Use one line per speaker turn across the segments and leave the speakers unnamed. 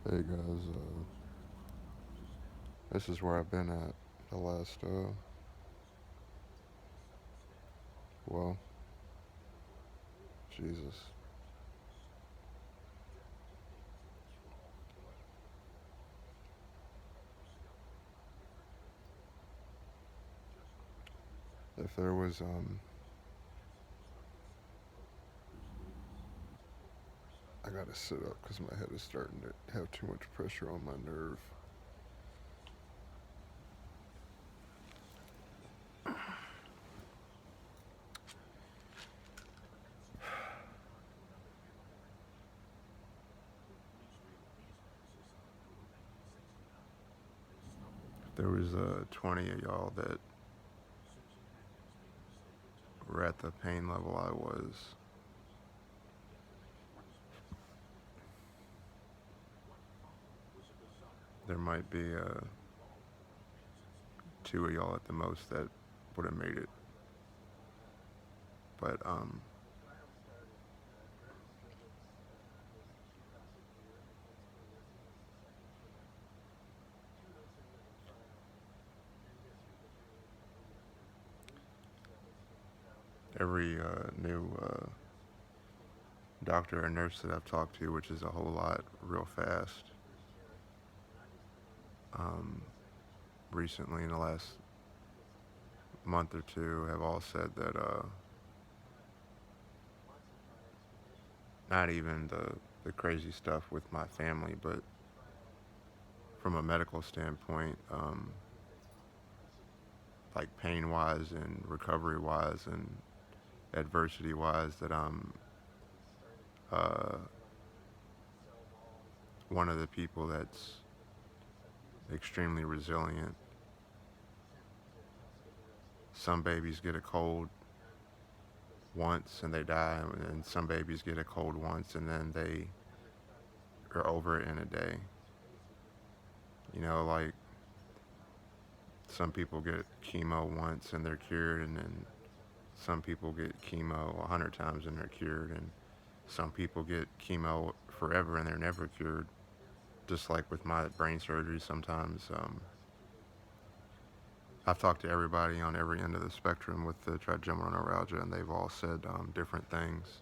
Hey guys, this is where I've been at the last, well, Jesus. If there was, I gotta sit up because my head is starting to have too much pressure on my nerve. If there was 20 of y'all that were at the pain level I was, there might be two of y'all at the most that would have made it. But every new doctor or nurse that I've talked to, which is a whole lot real fast, um, recently in the last month or two, have all said that not even the crazy stuff with my family, but from a medical standpoint, like pain wise and recovery wise and adversity wise, that I'm uh, one of the people that's extremely resilient. Some babies get a cold once and they die, and some babies get a cold once and then they are over it in a day. You know, like some people get chemo once and they're cured, and then some people get chemo 100 times and they're cured, and some people get chemo forever and they're never cured. Just like with my brain surgery, sometimes I've talked to everybody on every end of the spectrum with the trigeminal neuralgia, and they've all said different things.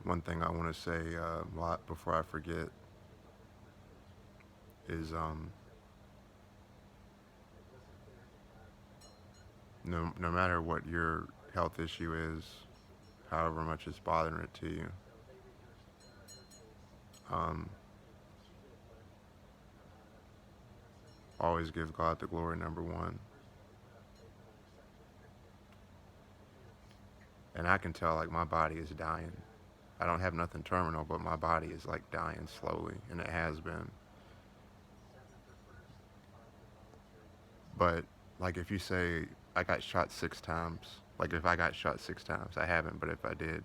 One thing I want to say a lot before I forget is no matter what your health issue is, however much it's bothering it to you, um, always give God the glory, number one. And I can tell like my body is dying. I don't have nothing terminal, but my body is like dying slowly, and it has been. But like if you say I got shot 6 times, like if I got shot 6 times, I haven't, but if I did,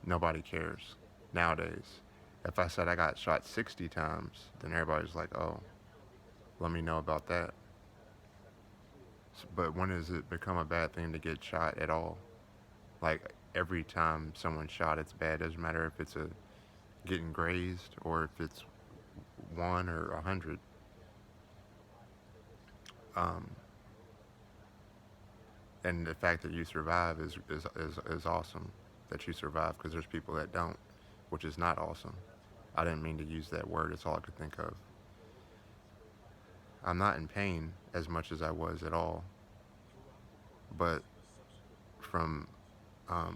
nobody cares nowadays. If I said I got shot 60 times, then everybody's like, oh, let me know about that. But when does it become a bad thing to get shot at all? Like every time someone's shot, it's bad. Doesn't matter if it's a getting grazed or if it's one or 100. Um, and the fact that you survive is awesome. That you survive, because there's people that don't, which is not awesome. I didn't mean to use that word. It's all I could think of. I'm not in pain as much as I was at all, but from I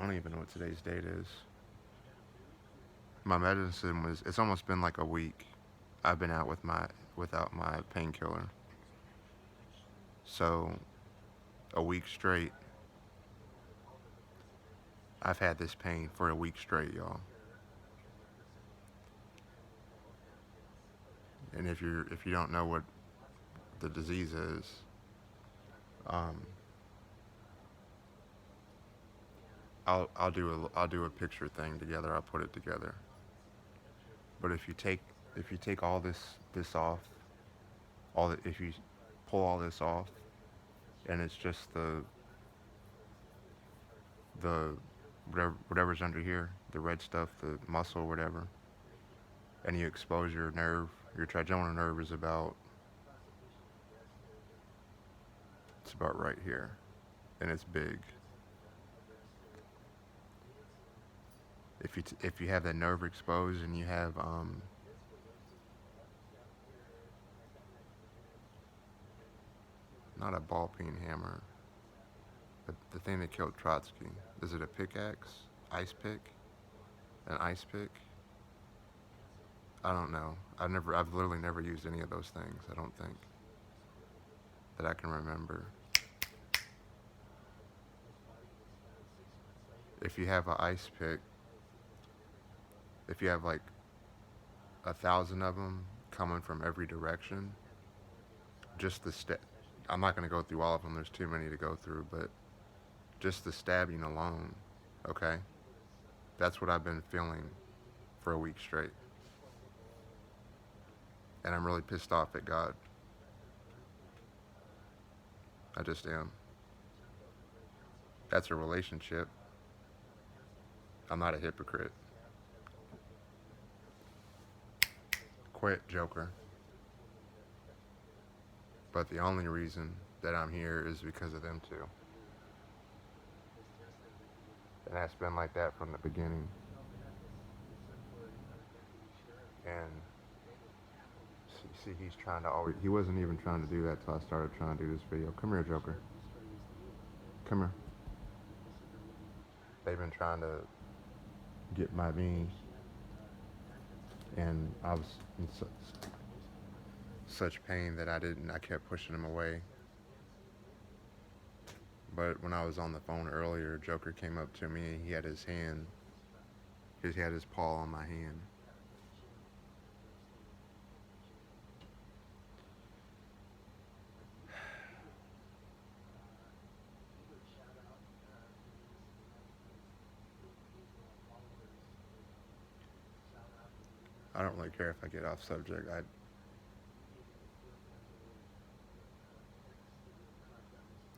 don't even know what today's date is. My medicine was. It's almost been like a week. I've been out without my painkiller. So a week straight, I've had this pain for a week straight, y'all. And if you don't know what the disease is, um, I'll do a picture thing together. I'll put it together. But if you take all this off, If you pull all this off, and it's just the whatever's under here, the red stuff, the muscle, whatever, and you expose your nerve. Your trigeminal nerve is about right here, and it's big. If you have that nerve exposed and you have not a ball peen hammer, but the thing that killed Trotsky, is it a pickaxe, ice pick, an ice pick? I don't know. I've literally never used any of those things. I don't think that I can remember. If you have an ice pick, if you have like 1,000 of them coming from every direction, just the I'm not going to go through all of them. There's too many to go through, but just the stabbing alone, okay? That's what I've been feeling for a week straight. And I'm really pissed off at God. I just am. That's a relationship. I'm not a hypocrite. Quit, Joker. But the only reason that I'm here is because of them two. And that's been like that from the beginning. And see, he's trying to always. He wasn't even trying to do that till I started trying to do this video. Come here, Joker. Come here. They've been trying to get my beans, and I was in such pain that I kept pushing him away. But when I was on the phone earlier, Joker came up to me and he had his paw on my hand. I don't really care if I get off subject.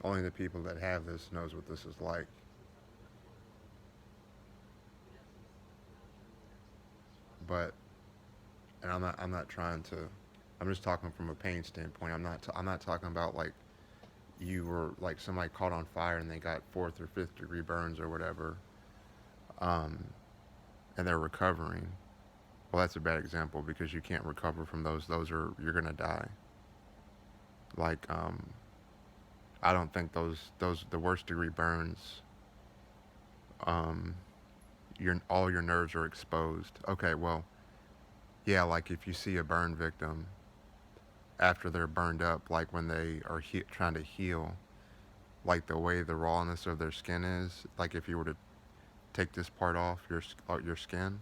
Only the people that have this knows what this is like. But, and I'm not trying to. I'm just talking from a pain standpoint. I'm not talking about like you were like somebody caught on fire and they got 4th or 5th degree burns or whatever, um, and they're recovering. Well, that's a bad example because you can't recover from those. You're gonna die. Like, I don't think the worst degree burns. Um, all your nerves are exposed. Okay, well, yeah, like if you see a burn victim after they're burned up, like when they are trying to heal, like the way the rawness of their skin is, like if you were to take this part off your skin,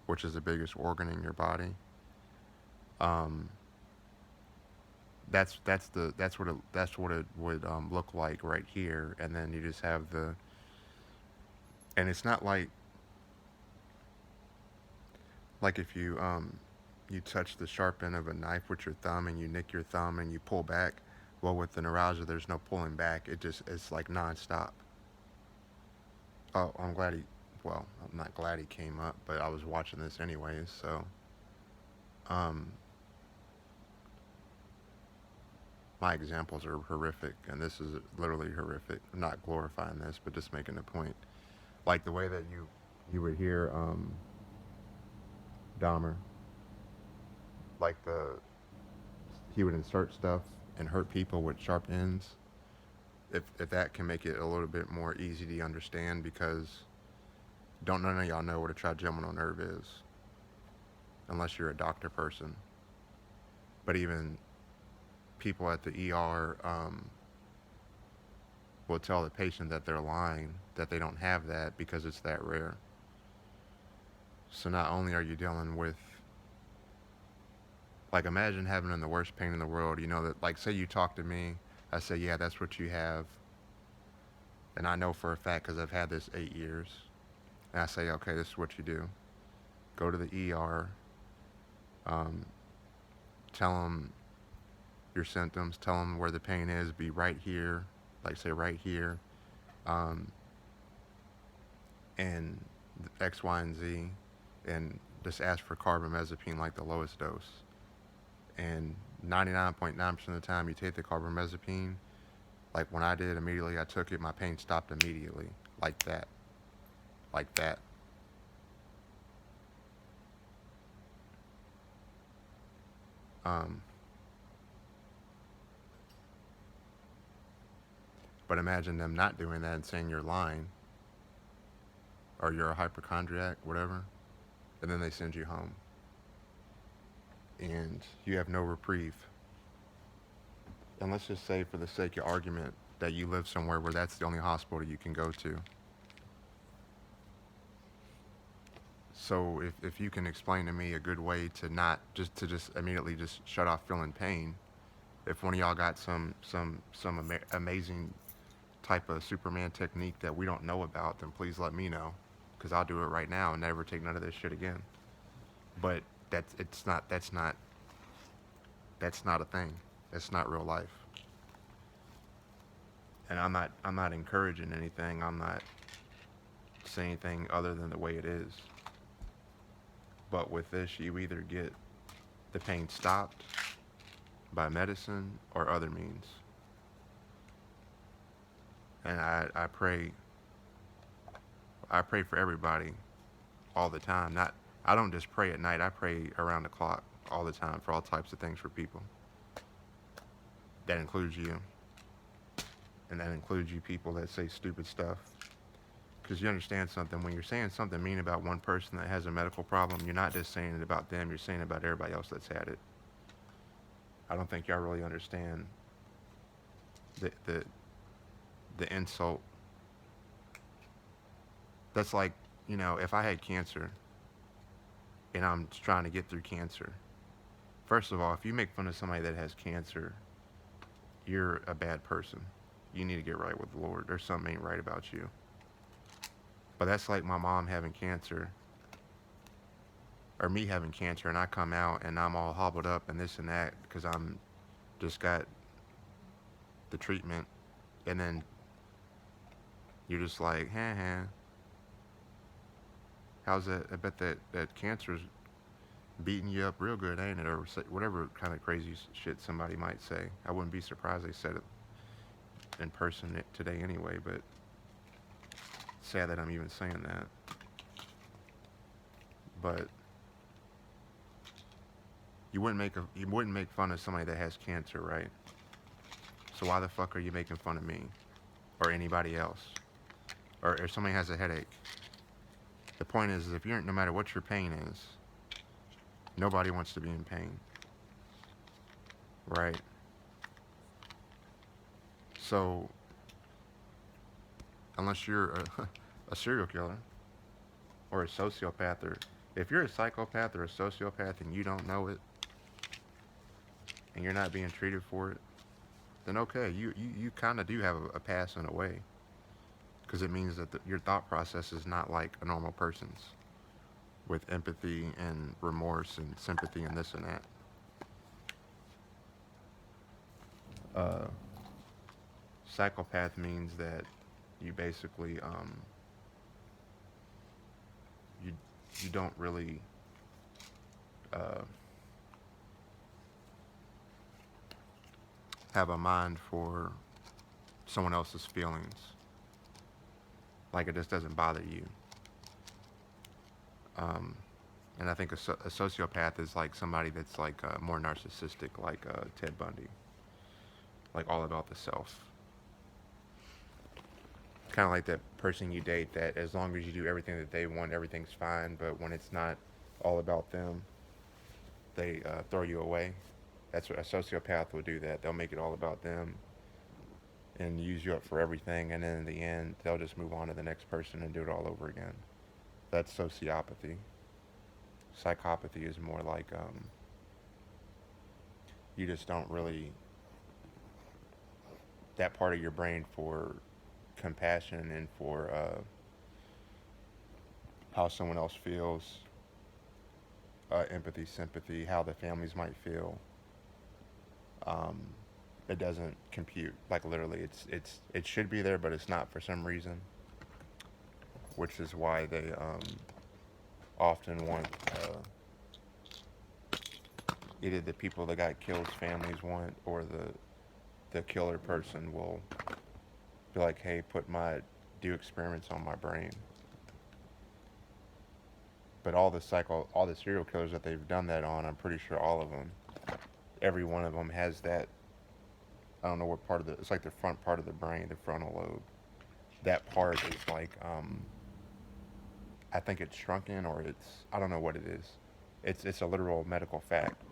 which is the biggest organ in your body, um, that's what it would look like right here, and then you just have and it's not like if you touch the sharp end of a knife with your thumb and you nick your thumb and you pull back. Well, with the neuralgia, there's no pulling back. It's like nonstop. Oh, I'm not glad he came up, but I was watching this anyways. So, um, my examples are horrific, and this is literally horrific. I'm not glorifying this, but just making a point. Like the way that you would hear Dahmer, like he would insert stuff and hurt people with sharp ends. If that can make it a little bit more easy to understand, because don't none of y'all know what a trigeminal nerve is unless you're a doctor person. But even people at the ER will tell the patient that they're lying, that they don't have that because it's that rare. So not only are you dealing with, like, imagine having the worst pain in the world. You know that, like, say you talk to me, I say, yeah, that's what you have, and I know for a fact because I've had this 8 years. And I say, okay, this is what you do. Go to the ER. Tell them your symptoms, tell them where the pain is, be right here, like say right here, um, and X, Y, and Z, and just ask for carbamazepine like the lowest dose. And 99.9% of the time you take the carbamazepine, like when I did, immediately I took it, my pain stopped immediately, like that, like that. Um, but imagine them not doing that and saying you're lying or you're a hypochondriac, whatever, and then they send you home and you have no reprieve. And let's just say, for the sake of argument, that you live somewhere where that's the only hospital you can go to. So if you can explain to me a good way to not just immediately just shut off feeling pain, if one of y'all got some amazing type of Superman technique that we don't know about, then please let me know, because I'll do it right now and never take none of this shit again. But that's not a thing. That's not real life. And I'm not encouraging anything. I'm not saying anything other than the way it is. But with this, you either get the pain stopped by medicine or other means. And I pray for everybody all the time. I don't just pray at night. I pray around the clock all the time for all types of things for people. That includes you. And that includes you people that say stupid stuff. Because you understand something, when you're saying something mean about one person that has a medical problem, you're not just saying it about them, you're saying it about everybody else that's had it. I don't think y'all really understand the insult. That's like, if I had cancer and I'm trying to get through cancer, first of all, if you make fun of somebody that has cancer, you're a bad person. You need to get right with the Lord. There's something ain't right about you. But that's like my mom having cancer, or me having cancer, and I come out and I'm all hobbled up and this and that because I'm just got the treatment, and then you're just like, how's that? I bet that cancer's beating you up real good, ain't it? Or whatever kind of crazy shit somebody might say. I wouldn't be surprised they said it in person today anyway, but sad that I'm even saying that. But you wouldn't make fun of somebody that has cancer, right? So why the fuck are you making fun of me or anybody else? Or if somebody has a headache, the point is if you're, no matter what your pain is, nobody wants to be in pain, right? So unless you're a serial killer or a sociopath, or if you're a psychopath or a sociopath and you don't know it and you're not being treated for it, then okay, you kind of do have a pass in a way, because it means that your thought process is not like a normal person's, with empathy and remorse and sympathy and this and that. Psychopath means that you basically you don't really have a mind for someone else's feelings. Like, it just doesn't bother you. And I think a sociopath is like somebody that's like more narcissistic, like Ted Bundy. Like all about the self. Kind of like that person you date that as long as you do everything that they want, everything's fine. But when it's not all about them, they throw you away. That's what a sociopath will do. That they'll make it all about them and use you up for everything, and then in the end they'll just move on to the next person and do it all over again. That's sociopathy. Psychopathy is more like you just don't really, that part of your brain for compassion and for how someone else feels, empathy, sympathy, how the families might feel. Um, it doesn't compute. Like literally, it should be there, but it's not for some reason, which is why they often want either the people that got killed's families want, or the killer person will be like, hey, do experiments on my brain. But all the serial killers that they've done that on, I'm pretty sure all of them, every one of them has that. I don't know what part of it's like the front part of the brain, the frontal lobe. That part is like, I think it's shrunken, or I don't know what it is. It's a literal medical fact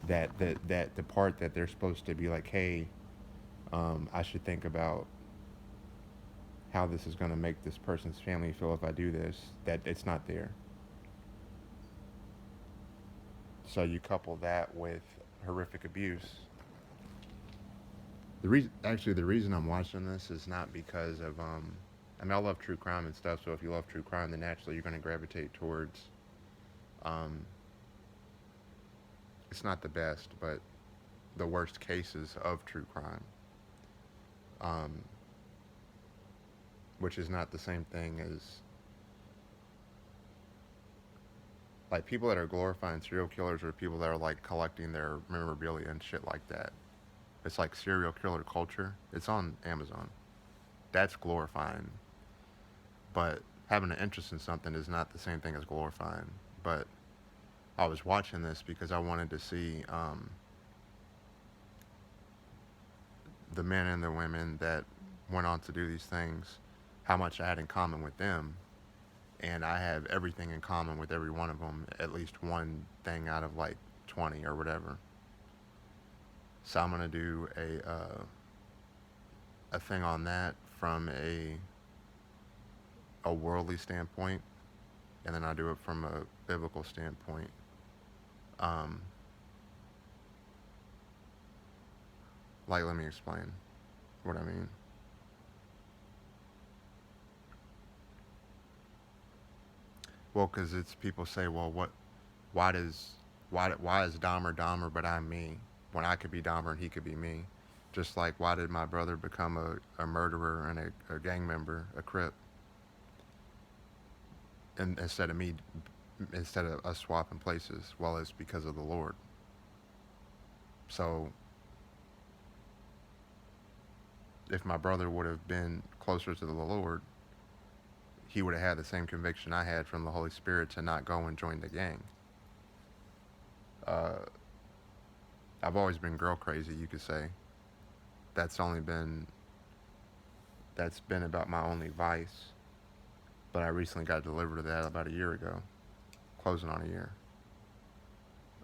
that the part that they're supposed to be like, hey, I should think about how this is going to make this person's family feel if I do this, that it's not there. So you couple that with horrific abuse. The reason I'm watching this is not because of I mean, I love true crime and stuff. So if you love true crime, then naturally you're going to gravitate towards um, it's not the best, but the worst cases of true crime, um, which is not the same thing as like people that are glorifying serial killers, or people that are like collecting their memorabilia and shit like that. It's like serial killer culture. It's on Amazon. That's glorifying. But having an interest in something is not the same thing as glorifying. But I was watching this because I wanted to see the men and the women that went on to do these things, how much I had in common with them. And I have everything in common with every one of them, at least one thing out of like 20 or whatever. So I'm gonna do a thing on that from a worldly standpoint, and then I do it from a biblical standpoint. Um, like, let me explain what I mean. Well, because it's people say, well, why does, why is Dahmer Dahmer, but I'm me, when I could be Dahmer and he could be me? Just like, why did my brother become a murderer and a gang member, a Crip, and instead of us swapping places? Well, it's because of the Lord. So if my brother would have been closer to the Lord, he would have had the same conviction I had from the Holy Spirit to not go and join the gang. Uh, I've always been girl crazy, you could say. That's only been that's been about my only vice. But I recently got delivered of that about a year ago, closing on a year.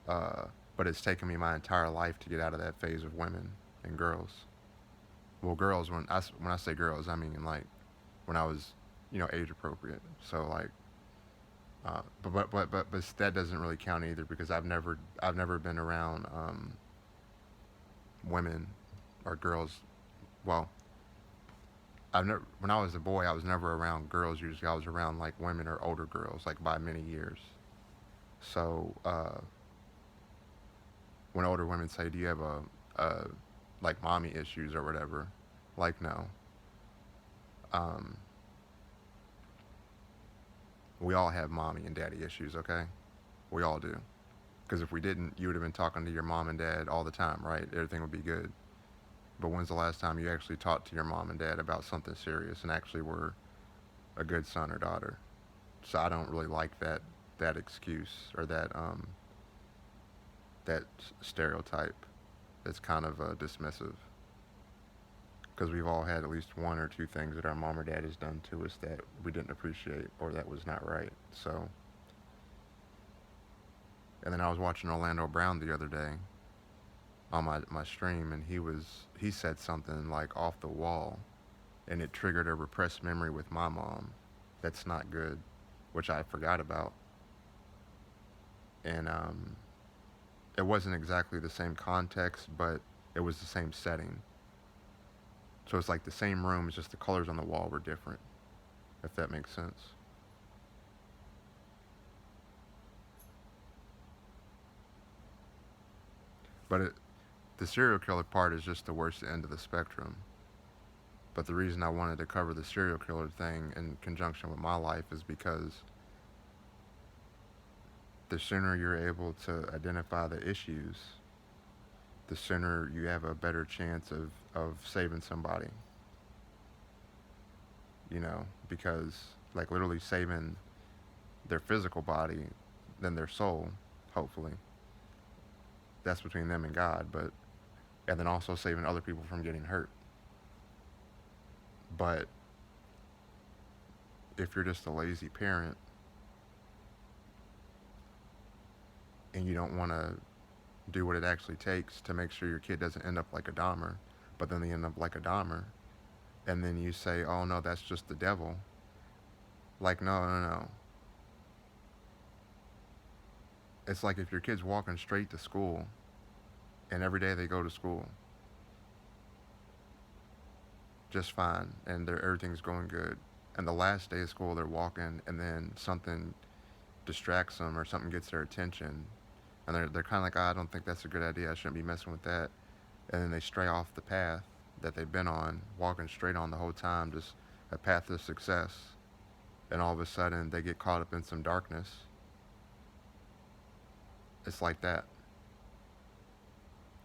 Uh, but it's taken me my entire life to get out of that phase of women and girls. Well, girls, when I say girls, I mean like when I was, age appropriate. So like, but that doesn't really count either, because I've never been around women or girls. Well, when I was a boy, I was never around girls. Usually, I was around like women or older girls, like by many years. So when older women say, "Do you have a like mommy issues or whatever?" Like, no. Um, we all have mommy and daddy issues, okay? We all do. Because if we didn't, you would have been talking to your mom and dad all the time, right? Everything would be good. But when's the last time you actually talked to your mom and dad about something serious and actually were a good son or daughter? So I don't really like that excuse, or that stereotype. It's kind of dismissive, because we've all had at least one or two things that our mom or dad has done to us that we didn't appreciate, or that was not right. So, and then I was watching Orlando Brown the other day on my stream, and he said something like off the wall, and it triggered a repressed memory with my mom that's not good, which I forgot about. And it wasn't exactly the same context, but it was the same setting. So it's like the same room, it's just the colors on the wall were different, if that makes sense. But The serial killer part is just the worst end of the spectrum. But the reason I wanted to cover the serial killer thing in conjunction with my life is because the sooner you're able to identify the issues, the sooner you have a better chance of saving somebody. Because like literally saving their physical body than their soul, hopefully. That's between them and God, but and then also saving other people from getting hurt. But if you're just a lazy parent and you don't want to do what it actually takes to make sure your kid doesn't end up like a Dahmer, but then they end up like a Dahmer, and then you say, oh no, that's just the devil. Like, no, no, no. It's like if your kid's walking straight to school and every day they go to school just fine and everything's going good. And the last day of school they're walking and then something distracts them or something gets their attention and they're kind of like, I don't think that's a good idea. I shouldn't be messing with that. And then they stray off the path that they've been on, walking straight on the whole time, just a path to success. And all of a sudden they get caught up in some darkness. It's like that.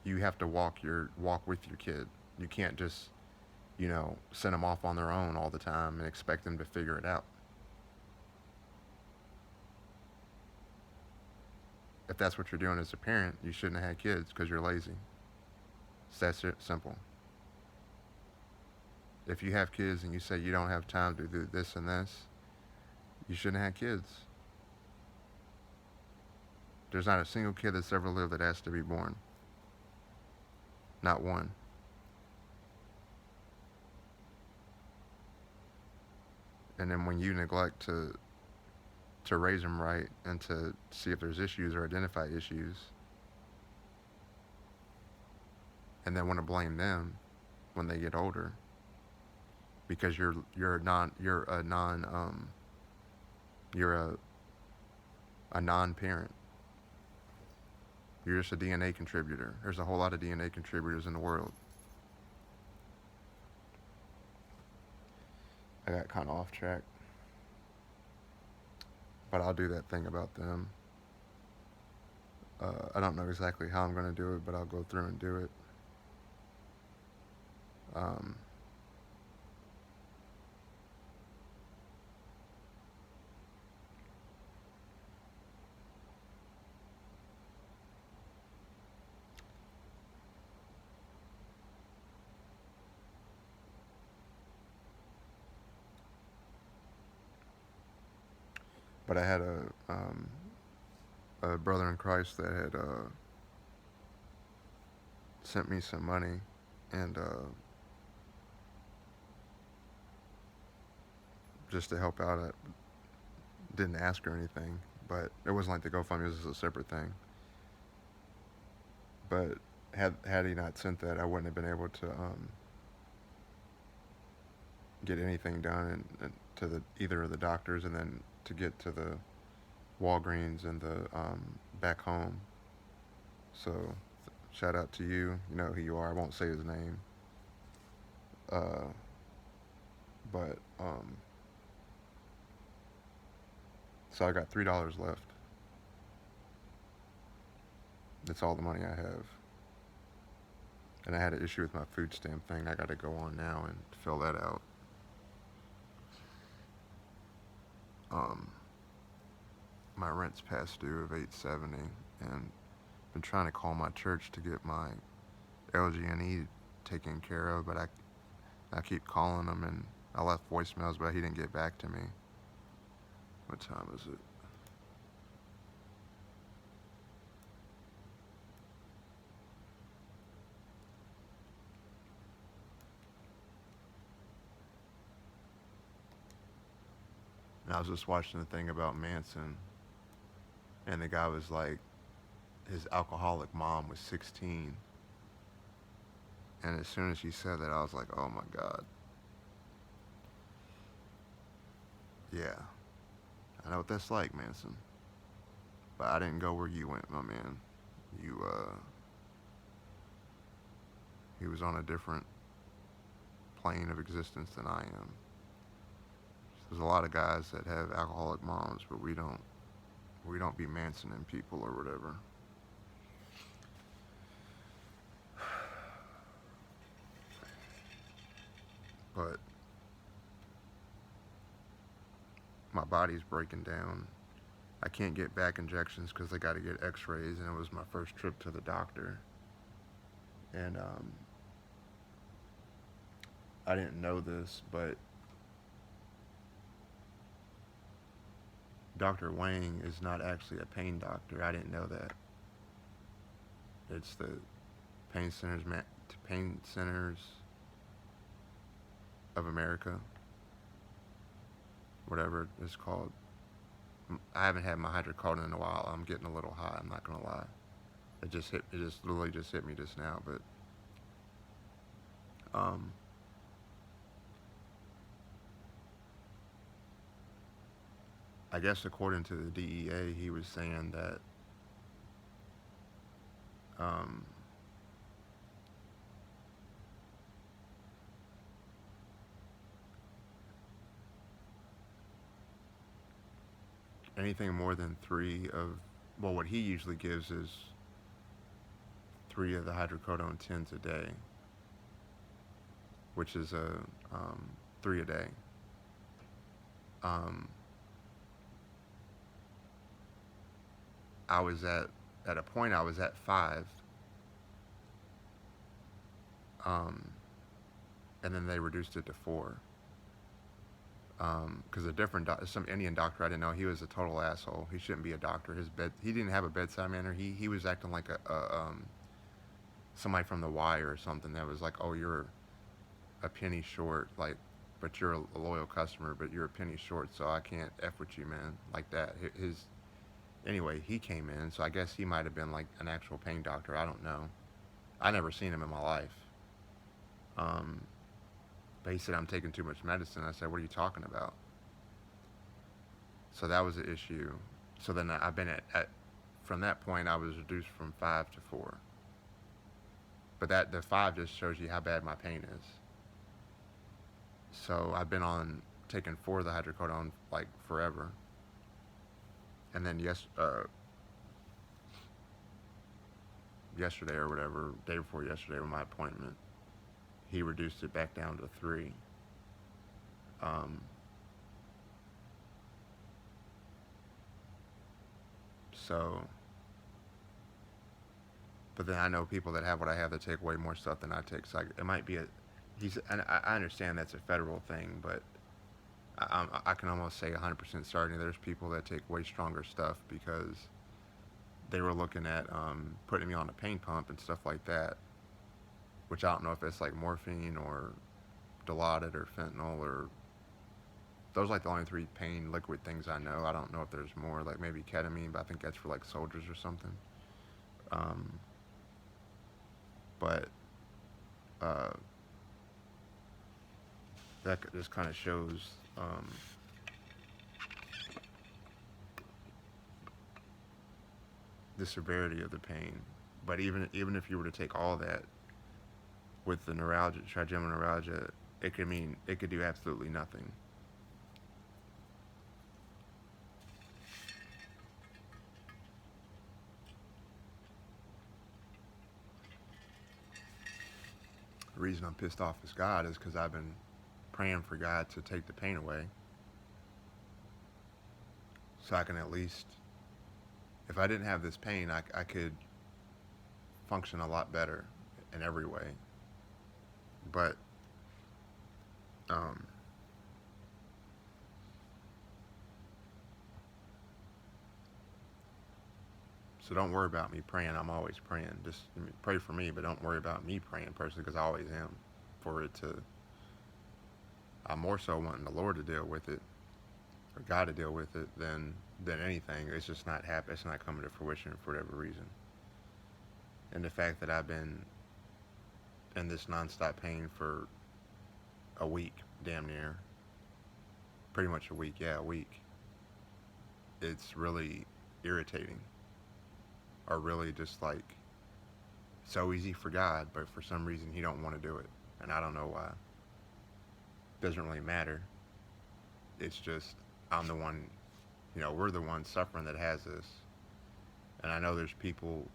You have to walk with your kid. You can't just, send them off on their own all the time and expect them to figure it out. If that's what you're doing as a parent, you shouldn't have had kids because you're lazy. It's that simple. If you have kids and you say you don't have time to do this and this, you shouldn't have kids. There's not a single kid that's ever lived that has to be born. Not one. And then when you neglect to raise them right and to see if there's issues or identify issues, and then want to blame them when they get older because you're a non-parent. You're just a DNA contributor. There's a whole lot of DNA contributors in the world. I got kind of off track. But I'll do that thing about them. I don't know exactly how I'm going to do it, but I'll go through and do it. Um, but I had a brother in Christ that had sent me some money, and just to help out. I didn't ask or anything, but it wasn't like the GoFundMe was a separate thing. But had he not sent that, I wouldn't have been able to get anything done and to either of the doctors, and then to get to the Walgreens and the back home. So shout out to you. You know who you are. I won't say his name. But so I got $3 left. That's all the money I have. And I had an issue with my food stamp thing. I got to go on now and fill that out. My rent's past due of $870, and been trying to call my church to get my LG&E taken care of, but I keep calling him, and I left voicemails, but he didn't get back to me. What time is it? And I was just watching the thing about Manson, and the guy was like, his alcoholic mom was 16. And as soon as she said that, I was like, oh my God. Yeah, I know what that's like, Manson. But I didn't go where you went, my man. You He was on a different plane of existence than I am. There's a lot of guys that have alcoholic moms, but we don't. We don't be Mansoning people or whatever. But my body's breaking down. I can't get back injections because I got to get X-rays, and it was my first trip to the doctor. And I didn't know this, but Dr. Wang is not actually a pain doctor. I didn't know that. It's the Pain Centers of America, whatever it's called. I haven't had my hydrocodone in a while. I'm getting a little high. I'm not gonna lie. It just hit. It just literally just hit me just now. But um, I guess according to the DEA, he was saying that um, anything more than three of, well, what he usually gives is three of the hydrocodone 10s a day, which is three a day. Um, I was at a point I was at five, and then they reduced it to four. Because some Indian doctor I didn't know, he was a total asshole. He shouldn't be a doctor. He didn't have a bedside manner. He was acting like somebody from The Wire or something that was like, oh, you're a penny short, like, but you're a loyal customer, but you're a penny short, so I can't F with you, man, like that. Anyway, he came in, so I guess he might have been like an actual pain doctor. I don't know. I never seen him in my life. Um, but he said I'm taking too much medicine. I said, what are you talking about? So that was an issue. So then I've been from that point I was reduced from five to four. But the five just shows you how bad my pain is. So I've been on taking four of the hydrocodone like forever. And then yesterday or whatever, day before yesterday with my appointment, he reduced it back down to three. Um, so, but then I know people that have what I have that take way more stuff than I take. So it might be and I understand that's a federal thing, but I can almost say 100% certain there's people that take way stronger stuff because they were looking at putting me on a pain pump and stuff like that, which I don't know if it's like morphine or Dilaudid or fentanyl or those are like the only three pain liquid things I know. I don't know if there's more, like maybe ketamine, but I think that's for like soldiers or something. Um, but uh, that just kind of shows the severity of the pain. But even if you were to take all that with the neuralgia, trigeminal neuralgia, it could do absolutely nothing. The reason I'm pissed off as God is because I've been praying for God to take the pain away, so I can at least, if I didn't have this pain, I could function a lot better in every way. But um, so don't worry about me praying. I'm always praying. Just pray for me, but don't worry about me praying personally because I always am. For it to, I'm more so wanting the Lord to deal with it or God to deal with it than anything. It's just not happening. It's not coming to fruition for whatever reason. And the fact that I've been in this nonstop pain for a week, damn near, pretty much a week, yeah, a week. It's really irritating, or really just like so easy for God, but for some reason he don't want to do it, and I don't know why. Doesn't really matter. It's just I'm the one, we're the ones suffering that has this, and I know there's people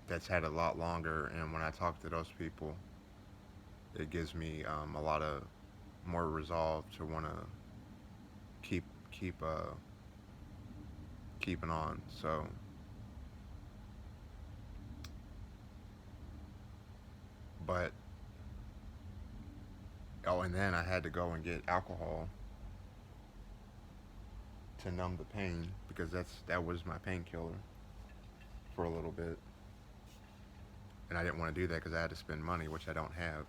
that's had it a lot longer, and when I talk to those people, it gives me a lot of more resolve to want to keep keep keeping on. So, but and then I had to go and get alcohol to numb the pain because that was my painkiller for a little bit, and I didn't want to do that because I had to spend money, which I don't have.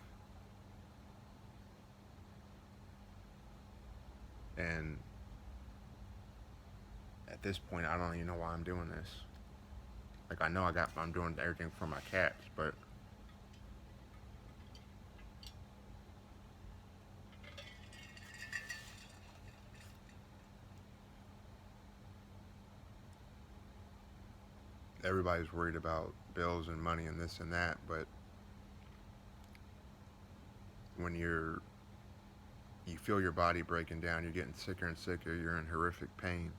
And at this point, I don't even know why I'm doing this. Like I know I'm doing everything for my cats, but everybody's worried about bills and money and this and that. But when you feel your body breaking down, you're getting sicker and sicker, you're in horrific pain.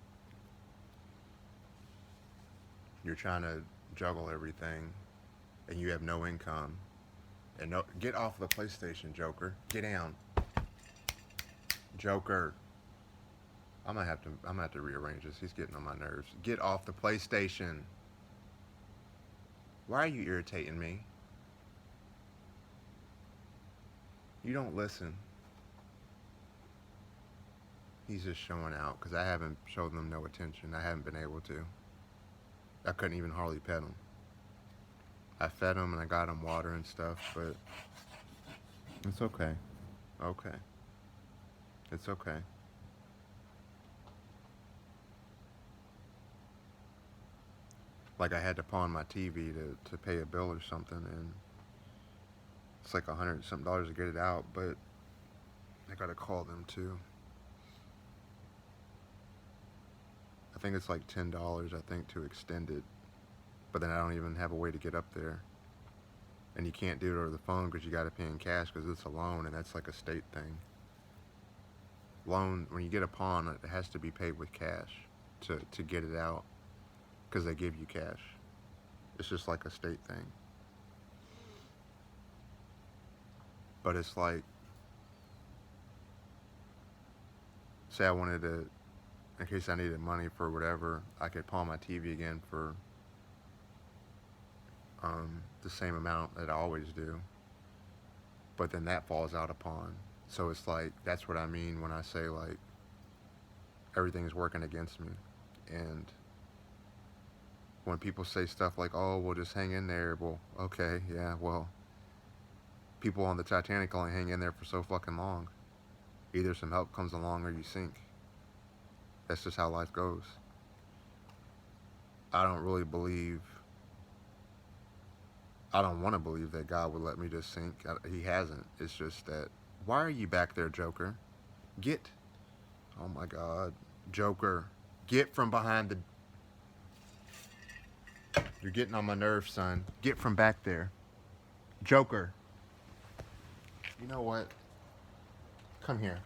You're trying to juggle everything, and you have no income. And no, get off the PlayStation, Joker. Get down, Joker. I'm gonna have to rearrange this. He's getting on my nerves. Get off the PlayStation. Why are you irritating me? You don't listen. He's just showing out because I haven't showed them no attention. I haven't been able to. I couldn't even hardly pet him. I fed him and I got him water and stuff, but it's okay. Okay. It's okay. Like I had to pawn my TV to pay a bill or something, and it's like $100 something to get it out, but I gotta call them too. I think it's like $10, I think, to extend it, but then I don't even have a way to get up there. And you can't do it over the phone because you got to pay in cash because it's a loan, and that's like a state thing. Loan, when you get a pawn, it has to be paid with cash to get it out because they give you cash. It's just like a state thing. But it's like, say I wanted to, in case I needed money for whatever, I could pawn my TV again for the same amount that I always do. But then that falls out of pawn. So it's like, that's what I mean when I say like, everything's working against me. And when people say stuff like, oh, well, just hang in there. Well, okay, yeah, well, people on the Titanic only hang in there for so fucking long. Either some help comes along or you sink. That's just how life goes. I don't really believe, I don't want to believe that God would let me just sink. He hasn't. It's just that, why are you back there, Joker? Get, oh my God, Joker, get from behind the, you're getting on my nerves, son. Get from back there. Joker. You know what? Come here.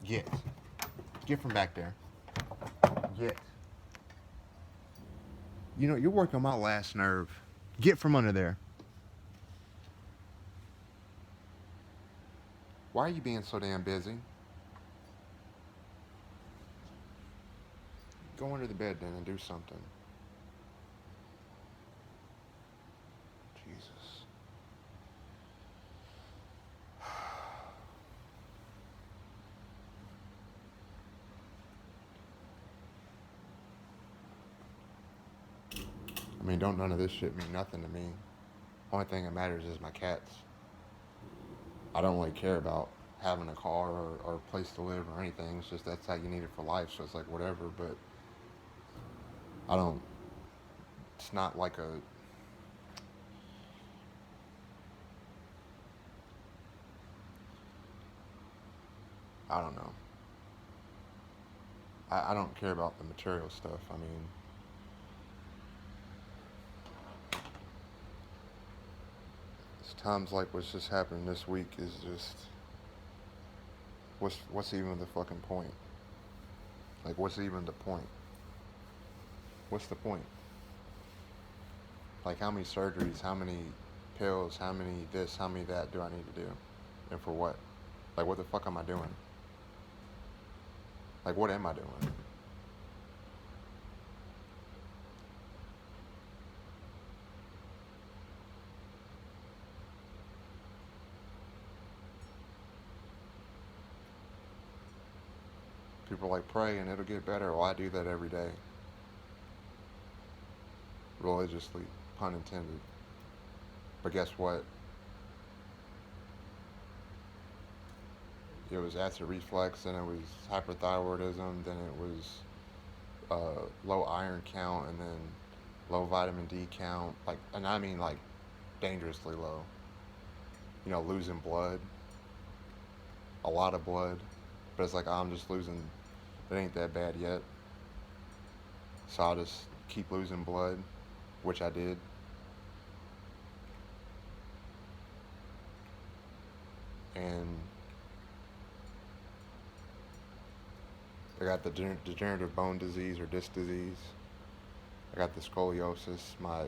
Get. Get from back there. Get. You know, you're working my last nerve. Get from under there. Why are you being so damn busy? Go under the bed then and do something. Jesus. I mean, don't none of this shit mean nothing to me. Only thing that matters is my cats. I don't really care about having a car or a place to live or anything. It's just that's how you need it for life. So it's like whatever. But I don't. It's not like a. I don't know. I don't care about the material stuff. I mean, times like what's just happening this week is just what's even the fucking point? Like what's even the point? What's the point? Like how many surgeries, how many pills, how many this, how many that do I need to do? And for what? Like what the fuck am I doing? Like what am I doing? People are like pray and it'll get better. Well, I do that every day. Religiously, pun intended. But guess what? It was acid reflux, then it was hyperthyroidism, then it was low iron count, and then low vitamin D count. Like, and I mean like dangerously low. You know, losing blood, a lot of blood. But it's like I'm just losing. It ain't that bad yet. So I'll just keep losing blood, which I did. And I got the degenerative bone disease or disc disease. I got the scoliosis. My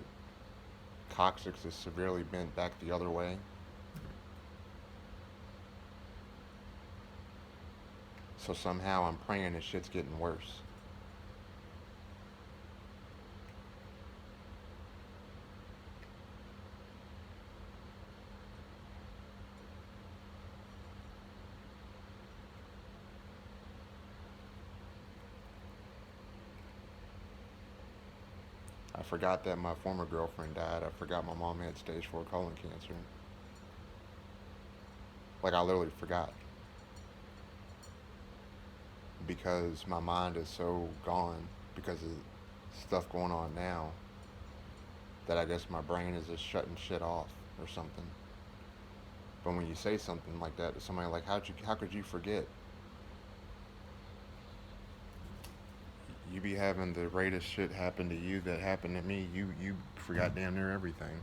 coccyx is severely bent back the other way. So somehow I'm praying this shit's getting worse. I forgot that my former girlfriend died. I forgot my mom had stage 4 colon cancer. Like, I literally forgot. Because my mind is so gone because of stuff going on now that I guess my brain is just shutting shit off or something. But when you say something like that to somebody, like, how could you forget? You be having the greatest shit happen to you that happened to me. You forgot damn near everything.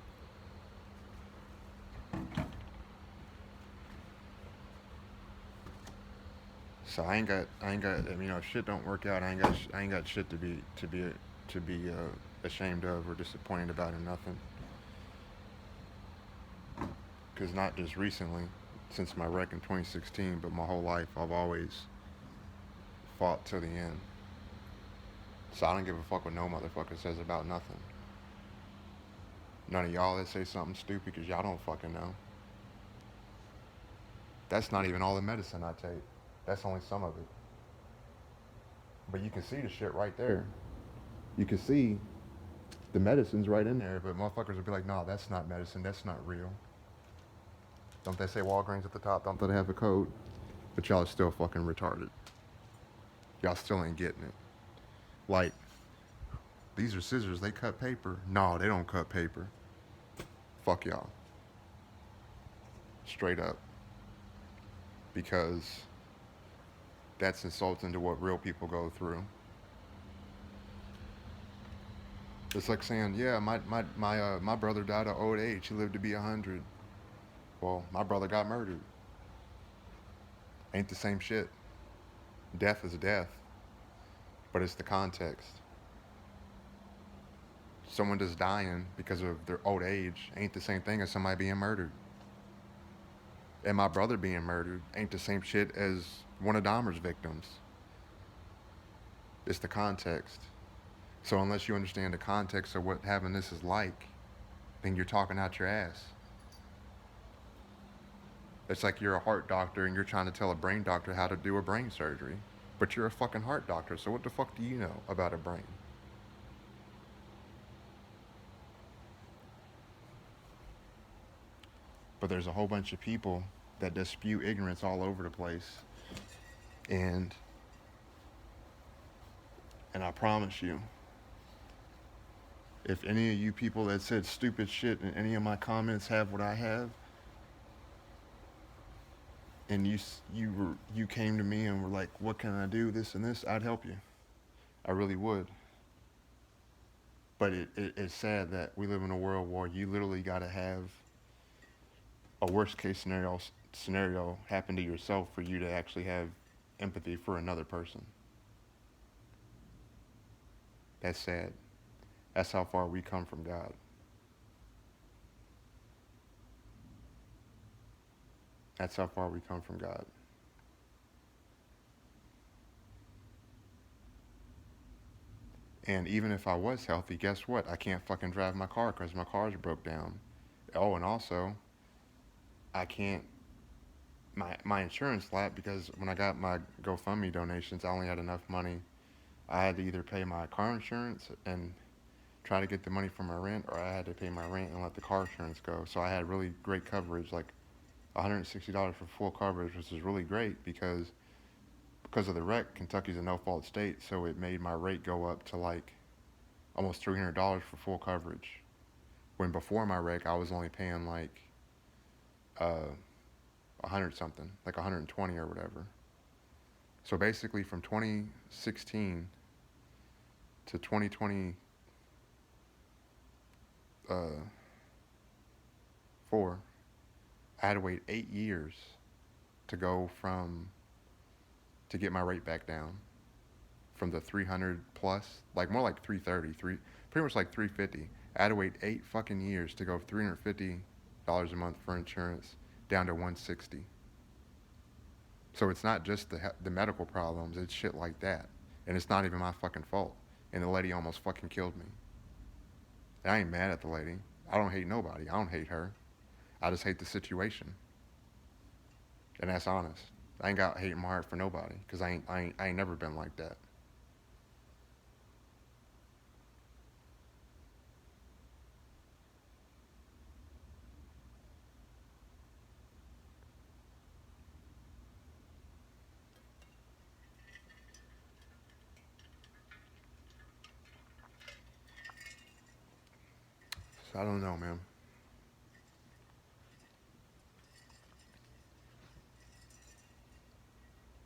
So I ain't got. You know, if shit don't work out, I ain't got shit to be ashamed of or disappointed about or nothing. Cause not just recently, since my wreck in 2016, but my whole life I've always fought to the end. So I don't give a fuck what no motherfucker says about nothing. None of y'all that say something stupid, cause y'all don't fucking know. That's not even all the medicine I take. That's only some of it. But you can see the shit right there. You can see the medicine's right in there, but motherfuckers will be like, no, that's not medicine. That's not real. Don't they say Walgreens at the top? Don't they have a code? But y'all are still fucking retarded. Y'all still ain't getting it. Like, these are scissors. They cut paper. No, they don't cut paper. Fuck y'all. Straight up. Because that's insulting to what real people go through. It's like saying, yeah, my brother died of old age. He lived to be 100. Well, my brother got murdered. Ain't the same shit. Death is death, but it's the context. Someone just dying because of their old age ain't the same thing as somebody being murdered. And my brother being murdered ain't the same shit as one of Dahmer's victims. It's the context. So unless you understand the context of what having this is like, then you're talking out your ass. It's like you're a heart doctor and you're trying to tell a brain doctor how to do a brain surgery. But you're a fucking heart doctor, so what the fuck do you know about a brain? But there's a whole bunch of people that just spew ignorance all over the place. And I promise you, if any of you people that said stupid shit in any of my comments have what I have, and you came to me and were like, what can I do, this and this, I'd help you. I really would. But it's sad that we live in a world where you literally got to have a worst case scenario happen to yourself for you to actually have empathy for another person. That's sad. That's how far we come from God. That's how far we come from God. And even if I was healthy, guess what? I can't fucking drive my car because my car's broke down. Oh, and also, I can't. My insurance lapsed because when I got my GoFundMe donations, I only had enough money. I had to either pay my car insurance and try to get the money from my rent, or I had to pay my rent and let the car insurance go. So I had really great coverage, like $160 for full coverage, which is really great because of the wreck. Kentucky's a no fault state, so it made my rate go up to like almost $300 for full coverage. When before my wreck, I was only paying like uh, 100 something, like 120 or whatever. So basically, from 2016 to 2024, I had to wait 8 years to go from to get my rate back down from the 300 plus, like more like 330, pretty much like 350. I had to wait 8 fucking years to go $350 a month for insurance down to 160. So it's not just the medical problems; it's shit like that, and it's not even my fucking fault. And the lady almost fucking killed me. And I ain't mad at the lady. I don't hate nobody. I don't hate her. I just hate the situation, and that's honest. I ain't got hate in my heart for nobody because I ain't never been like that. So I don't know, man.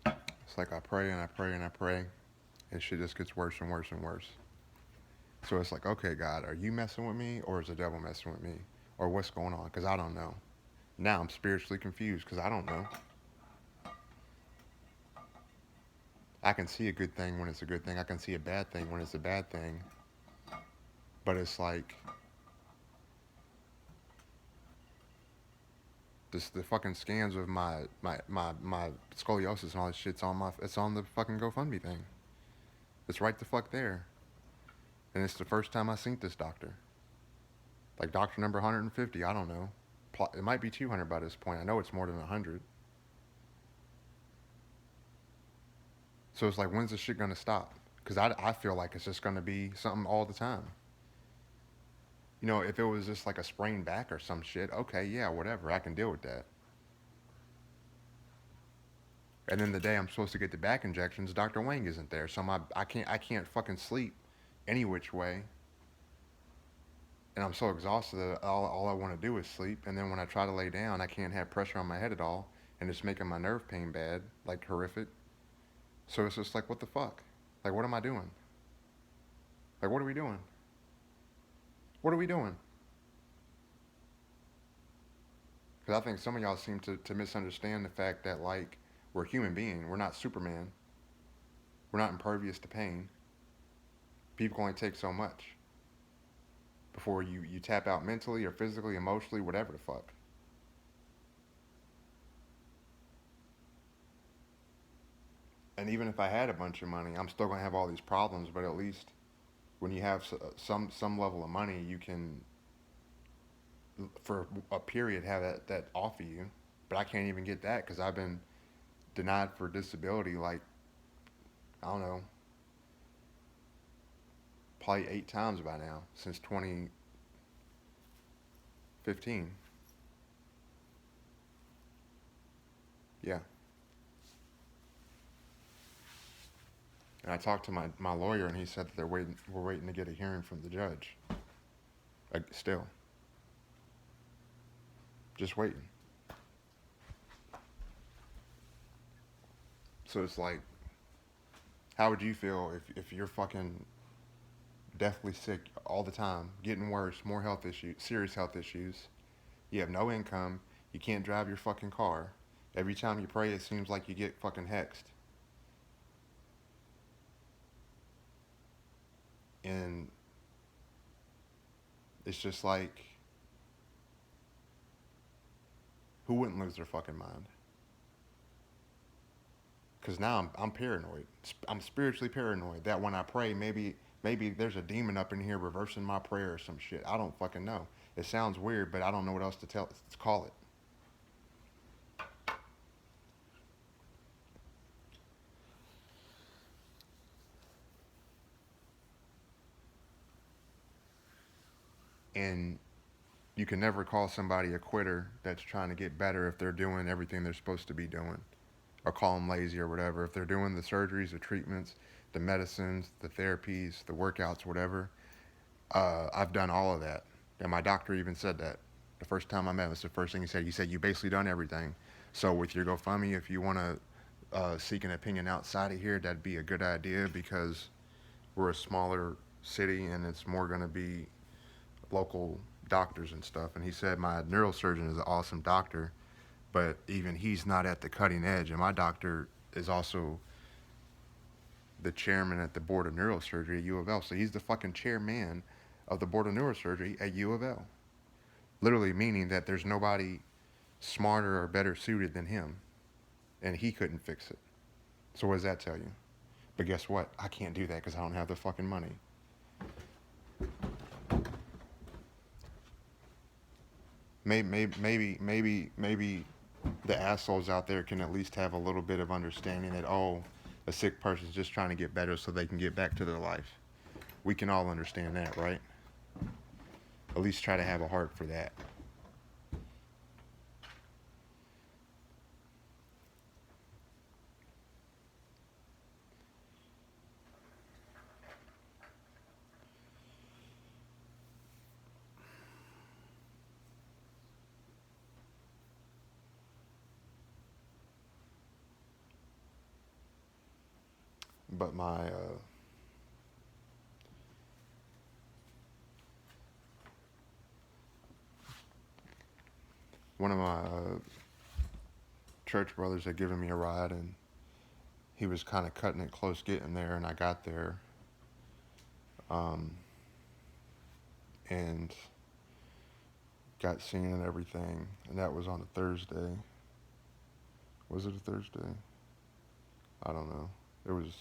It's like I pray and I pray and I pray, and shit just gets worse and worse and worse. So it's like, okay, God, are you messing with me, or is the devil messing with me, or what's going on? Because I don't know. Now I'm spiritually confused because I don't know. I can see a good thing when it's a good thing. I can see a bad thing when it's a bad thing. But it's like this, the fucking scans of my scoliosis and all this shit's on my it's on the fucking GoFundMe thing. It's right the fuck there. And it's the first time I seen this doctor. Like doctor number 150, I don't know. It might be 200 by this point. I know it's more than 100. So it's like, when's this shit gonna stop? Because I feel like it's just gonna be something all the time. You know, if it was just like a sprained back or some shit, okay, yeah, whatever, I can deal with that. And then the day I'm supposed to get the back injections, Dr. Wang isn't there, so I can't fucking sleep any which way, and I'm so exhausted that all I want to do is sleep. And then when I try to lay down, I can't have pressure on my head at all, and it's making my nerve pain bad, like horrific. So it's just like, what the fuck? Like, what am I doing? Like, what are we doing? What are we doing? Because I think some of y'all seem to misunderstand the fact that, like, we're human beings. We're not Superman. We're not impervious to pain. People only take so much before you tap out mentally or physically, emotionally, whatever the fuck. And even if I had a bunch of money, I'm still gonna have all these problems. But at least when you have some level of money, you can, for a period, have that off of you. But I can't even get that because I've been denied for disability like, I don't know, probably 8 times by now since 2015. Yeah. And I talked to my lawyer, and he said that we're waiting to get a hearing from the judge. Still, just waiting. So it's like, how would you feel if you're fucking deathly sick all the time, getting worse, more health issues, serious health issues? You have no income. You can't drive your fucking car. Every time you pray, it seems like you get fucking hexed. And it's just like, who wouldn't lose their fucking mind? Because now I'm paranoid. I'm spiritually paranoid that when I pray, maybe there's a demon up in here reversing my prayer or some shit. I don't fucking know. It sounds weird, but I don't know what else to call it. And you can never call somebody a quitter that's trying to get better if they're doing everything they're supposed to be doing, or call them lazy or whatever. If they're doing the surgeries, the treatments, the medicines, the therapies, the workouts, whatever, I've done all of that. And my doctor even said that. The first time I met him, it's the first thing he said. He said, you basically done everything. So with your GoFundMe, if you want to seek an opinion outside of here, that'd be a good idea because we're a smaller city and it's more going to be local doctors and stuff. And he said, my neurosurgeon is an awesome doctor, but even he's not at the cutting edge. And my doctor is also the chairman at the board of neurosurgery at U of L. So he's the fucking chairman of the board of neurosurgery at U of L. Literally meaning that there's nobody smarter or better suited than him. And he couldn't fix it. So what does that tell you? But guess what? I can't do that because I don't have the fucking money. Maybe the assholes out there can at least have a little bit of understanding that, oh, a sick person's just trying to get better so they can get back to their life. We can all understand that, right? At least try to have a heart for that. But one of my church brothers had given me a ride, and he was kind of cutting it close getting there, and I got there, and got seen and everything, and that was on a Thursday. Was it a Thursday? I don't know. It was,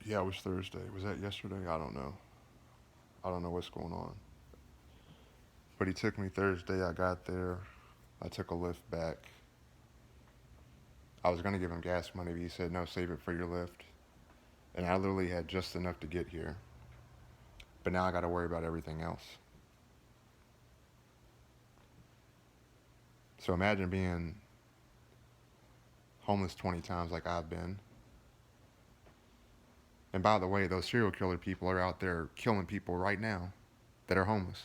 yeah, it was Thursday. Was that yesterday? I don't know. I don't know what's going on. But he took me Thursday. I got there. I took a lift back. I was going to give him gas money, but he said, no, save it for your lift. And I literally had just enough to get here. But now I got to worry about everything else. So imagine being homeless 20 times like I've been. And by the way, those serial killer people are out there killing people right now that are homeless.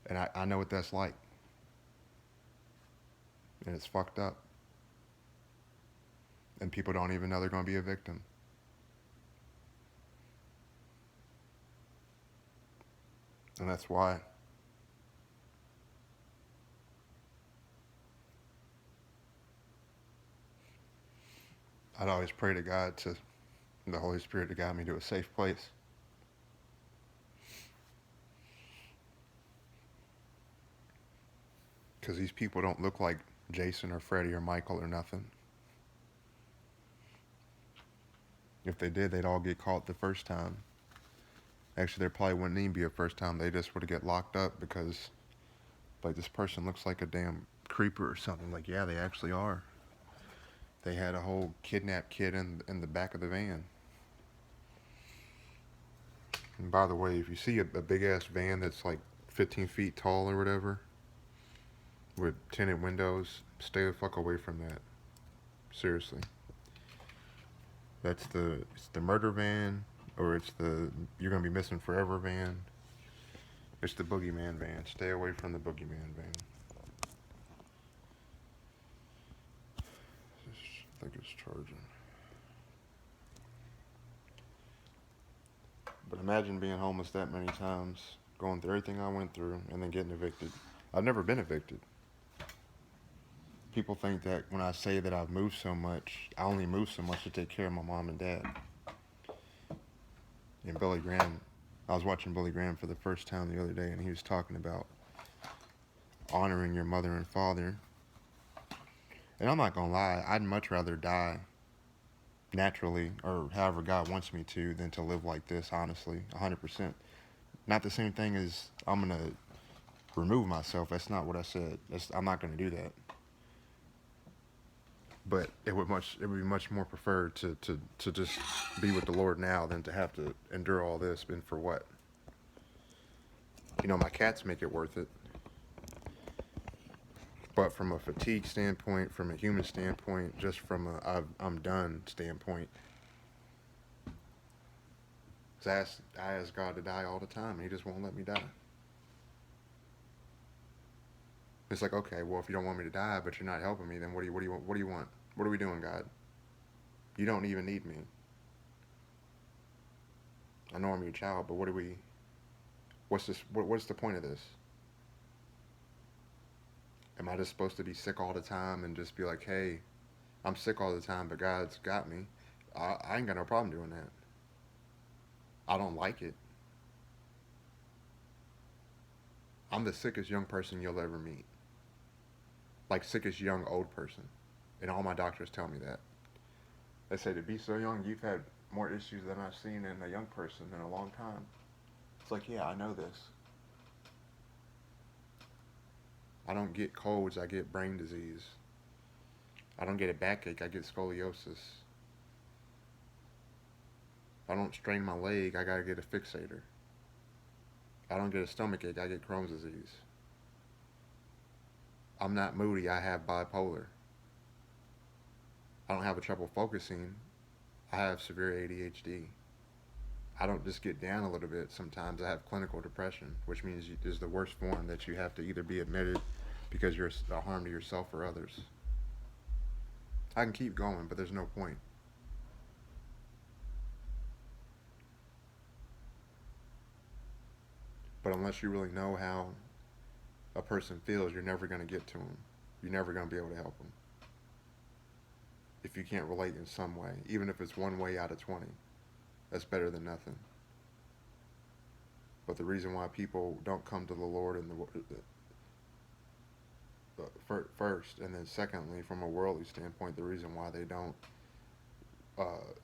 And I know what that's like. And it's fucked up. And people don't even know they're going to be a victim. And that's why I'd always pray to God, to the Holy Spirit, to guide me to a safe place. Because these people don't look like Jason or Freddie or Michael or nothing. If they did, they'd all get caught the first time. Actually, there probably wouldn't even be a first time. They just would get locked up because, like, this person looks like a damn creeper or something. Like, yeah, they actually are. They had a whole kidnapped kid in the back of the van. And by the way, if you see a big-ass van that's like 15 feet tall or whatever, with tinted windows, stay the fuck away from that. Seriously. It's the murder van, or it's the you're gonna be missing forever van. It's the boogeyman van. Stay away from the boogeyman van. I think it's charging. But imagine being homeless that many times, going through everything I went through, and then getting evicted. I've never been evicted. People think that when I say that I've moved so much, I only moved so much to take care of my mom and dad. And Billy Graham, I was watching Billy Graham for the first time the other day, and he was talking about honoring your mother and father. And I'm not gonna lie, I'd much rather die naturally or however God wants me to than to live like this, honestly, 100%. Not the same thing as I'm gonna remove myself. That's not what I said. I'm not gonna do that. But it would be much more preferred to just be with the Lord now than to have to endure all this. And for what? You know, my cats make it worth it. But from a fatigue standpoint, from a human standpoint, just from a I'm done standpoint, I ask God to die all the time, and He just won't let me die. It's like, okay, well, if you don't want me to die, but you're not helping me, then what do you want? What are we doing, God? You don't even need me. I know I'm your child, but what's this? What's the point of this? Am I just supposed to be sick all the time and just be like, hey, I'm sick all the time, but God's got me? I ain't got no problem doing that. I don't like it. I'm the sickest young person you'll ever meet. Like, sickest young old person. And all my doctors tell me that. They say, to be so young, you've had more issues than I've seen in a young person in a long time. It's like, yeah, I know this. I don't get colds, I get brain disease. I don't get a backache, I get scoliosis. I don't strain my leg, I gotta get a fixator. I don't get a stomach ache, I get Crohn's disease. I'm not moody, I have bipolar. I don't have a trouble focusing, I have severe ADHD. I don't just get down a little bit. Sometimes I have clinical depression, which means is the worst form that you have to either be admitted because you're a harm to yourself or others. I can keep going, but there's no point. But unless you really know how a person feels, you're never going to get to them. You're never going to be able to help them. If you can't relate in some way, even if it's one way out of 20, that's better than nothing. But the reason why people don't come to the Lord in first, and then secondly, from a worldly standpoint, the reason why they don't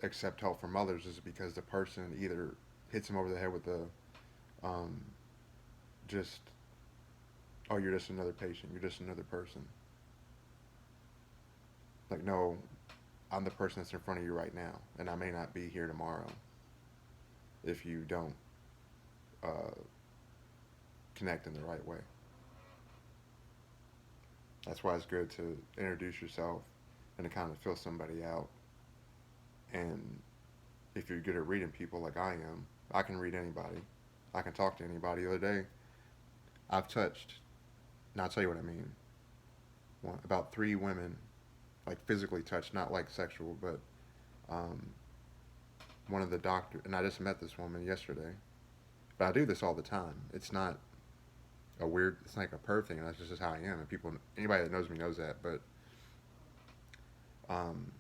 accept help from others is because the person either hits them over the head with the um, just, oh, you're just another patient, you're just another person. Like, no, I'm the person that's in front of you right now, and I may not be here tomorrow if you don't connect in the right way. That's why it's good to introduce yourself and to kind of fill somebody out. And if you're good at reading people like I am, I can read anybody. I can talk to anybody. The other day, I've touched, now I'll tell you what I mean, about 3 women, like physically touched, not like sexual, but one of the doctors, and I just met this woman yesterday, but I do this all the time. It's not it's like a perv thing, and that's just how I am. And people, anybody that knows me knows that. But um,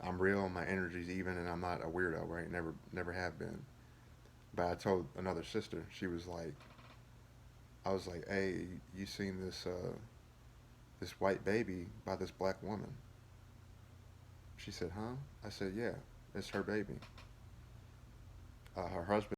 I'm real, my energy's even, and I'm not a weirdo, right? Never have been. But I told another sister, she was like, I was like, hey, you seen this white baby by this black woman? She said, huh? I said, yeah, it's her baby. Her husband